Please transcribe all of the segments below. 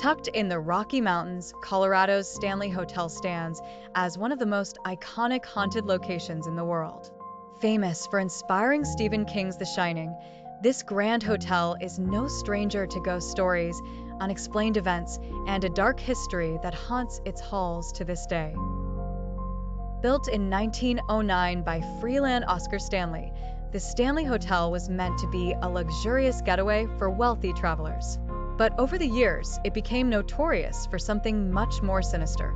Tucked in the Rocky Mountains, Colorado's Stanley Hotel stands as one of the most iconic haunted locations in the world. Famous for inspiring Stephen King's The Shining, this grand hotel is no stranger to ghost stories, unexplained events, and a dark history that haunts its halls to this day. Built in 1909 by Freeland Oscar Stanley, the Stanley Hotel was meant to be a luxurious getaway for wealthy travelers. But over the years, it became notorious for something much more sinister.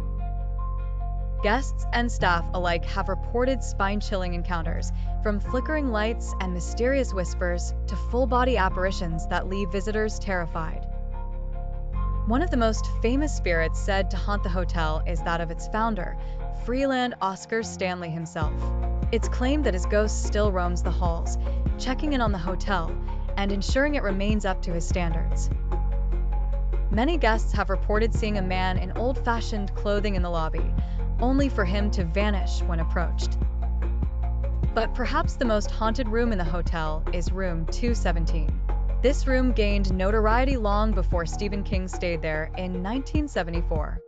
Guests and staff alike have reported spine-chilling encounters, from flickering lights and mysterious whispers to full-body apparitions that leave visitors terrified. One of the most famous spirits said to haunt the hotel is that of its founder, Freeland Oscar Stanley himself. It's claimed that his ghost still roams the halls, checking in on the hotel and ensuring it remains up to his standards. Many guests have reported seeing a man in old-fashioned clothing in the lobby, only for him to vanish when approached. But perhaps the most haunted room in the hotel is room 217. This room gained notoriety long before Stephen King stayed there in 1974.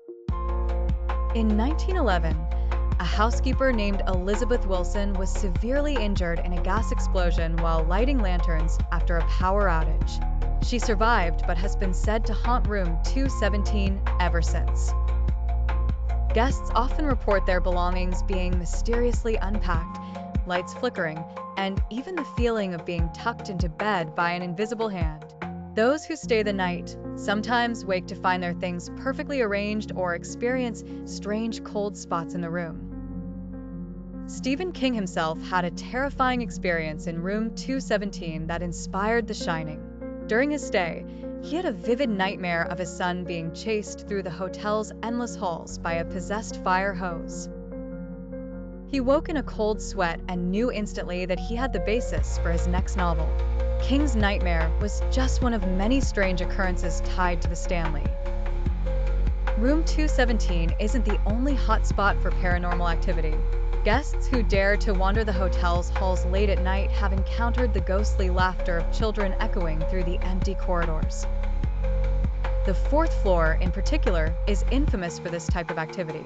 In 1911, a housekeeper named Elizabeth Wilson was severely injured in a gas explosion while lighting lanterns after a power outage. She survived but has been said to haunt room 217 ever since. Guests often report their belongings being mysteriously unpacked, lights flickering, and even the feeling of being tucked into bed by an invisible hand. Those who stay the night sometimes wake to find their things perfectly arranged or experience strange cold spots in the room. Stephen King himself had a terrifying experience in room 217 that inspired The Shining. During his stay, he had a vivid nightmare of his son being chased through the hotel's endless halls by a possessed fire hose. He woke in a cold sweat and knew instantly that he had the basis for his next novel. King's nightmare was just one of many strange occurrences tied to the Stanley. Room 217 isn't the only hotspot for paranormal activity. Guests who dare to wander the hotel's halls late at night have encountered the ghostly laughter of children echoing through the empty corridors. The fourth floor, in particular, is infamous for this type of activity.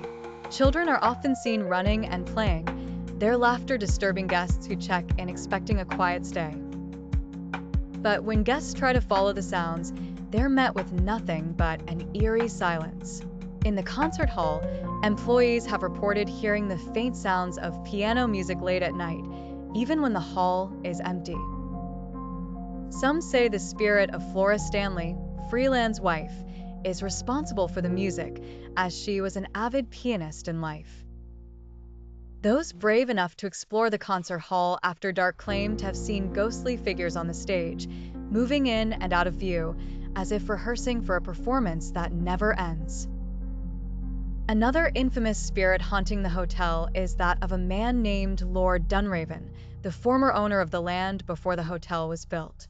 Children are often seen running and playing, their laughter disturbing guests who check in expecting a quiet stay. But when guests try to follow the sounds, they're met with nothing but an eerie silence. In the concert hall, employees have reported hearing the faint sounds of piano music late at night, even when the hall is empty. Some say the spirit of Flora Stanley, Freeland's wife, is responsible for the music, as she was an avid pianist in life. Those brave enough to explore the concert hall after dark claim to have seen ghostly figures on the stage, moving in and out of view, as if rehearsing for a performance that never ends. Another infamous spirit haunting the hotel is that of a man named Lord Dunraven, the former owner of the land before the hotel was built.